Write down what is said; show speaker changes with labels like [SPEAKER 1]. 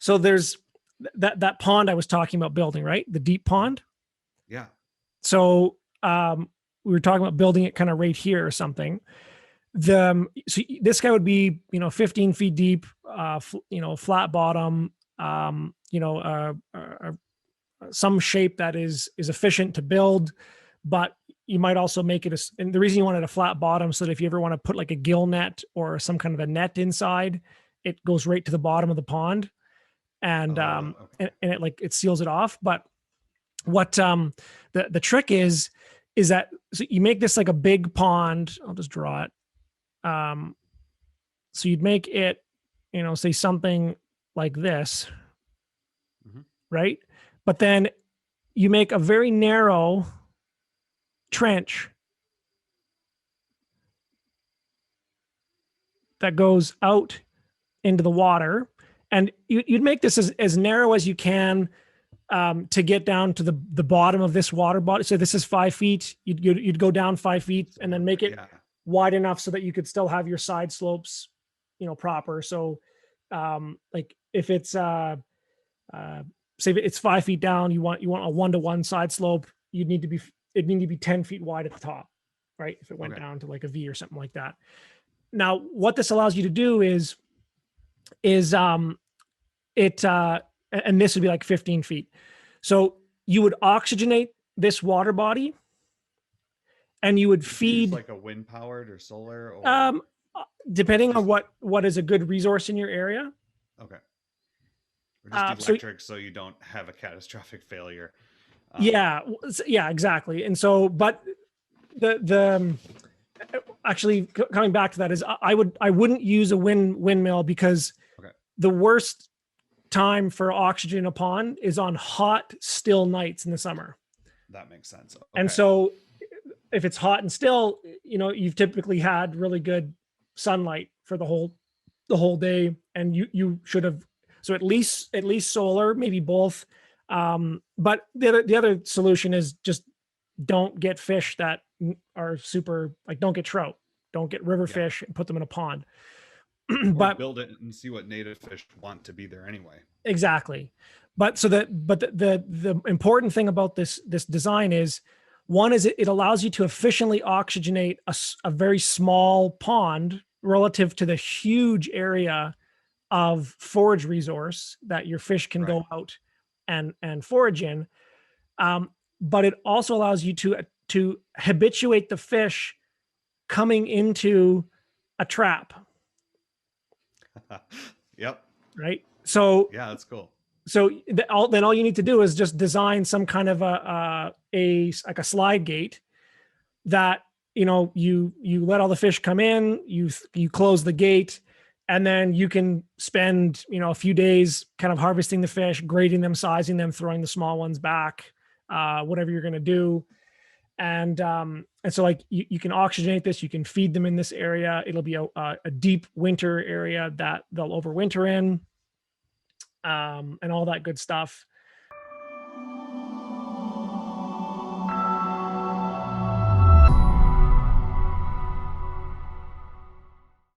[SPEAKER 1] So there's that pond I was talking about building, right? The deep pond.
[SPEAKER 2] Yeah.
[SPEAKER 1] So we were talking about building it kind of right here or something. So this guy would be, 15 feet deep, flat bottom, some shape that is efficient to build, but you might also make it and the reason you wanted a flat bottom so that if you ever want to put like a gill net or some kind of a net inside, it goes right to the bottom of the pond, and
[SPEAKER 2] okay.
[SPEAKER 1] and it seals it off. But what the trick is that, so you make this like a big pond. I'll just draw it. So you'd make it, say something like this, right? But then you make a very narrow trench that goes out into the water, and you'd make this as narrow as you can to get down to the bottom of this water body. So this is 5 feet. You'd go down 5 feet and then make it wide enough so that you could still have your side slopes, proper. So, like if it's say it's 5 feet down, you want a 1-to-1 side slope. It'd need to be 10 feet wide at the top, right? If it went down to like a V or something like that. Now, what this allows you to do is and this would be like 15 feet. So you would oxygenate this water body, and you would feed
[SPEAKER 2] like a wind powered or solar, or
[SPEAKER 1] depending on what is a good resource in your area.
[SPEAKER 2] Okay. Or just electric, so you don't have a catastrophic failure.
[SPEAKER 1] Yeah, exactly. And so, but the actually coming back to that is I wouldn't use a windmill, because the worst time for oxygen in a pond is on hot, still nights in the summer.
[SPEAKER 2] That makes sense. Okay.
[SPEAKER 1] And so if it's hot and still, you've typically had really good sunlight for the whole day, and you should have, so at least solar, maybe both. But the other solution is just don't get fish that are super, like, don't get trout, don't get river fish and put them in a pond.
[SPEAKER 2] But build it and see what native fish want to be there anyway.
[SPEAKER 1] Exactly. But the important thing about this design is, one is it allows you to efficiently oxygenate a very small pond relative to the huge area of forage resource that your fish can go out and forage in. But it also allows you to habituate the fish coming into a trap.
[SPEAKER 2] Yep.
[SPEAKER 1] Right. So
[SPEAKER 2] yeah, that's cool.
[SPEAKER 1] So then all you need to do is just design some kind of a slide gate that, you let all the fish come in, you close the gate, and then you can spend, a few days kind of harvesting the fish, grading them, sizing them, throwing the small ones back, whatever you're going to do. And so like you can oxygenate this, you can feed them in this area. It'll be a deep winter area that they'll overwinter in, and all that good stuff.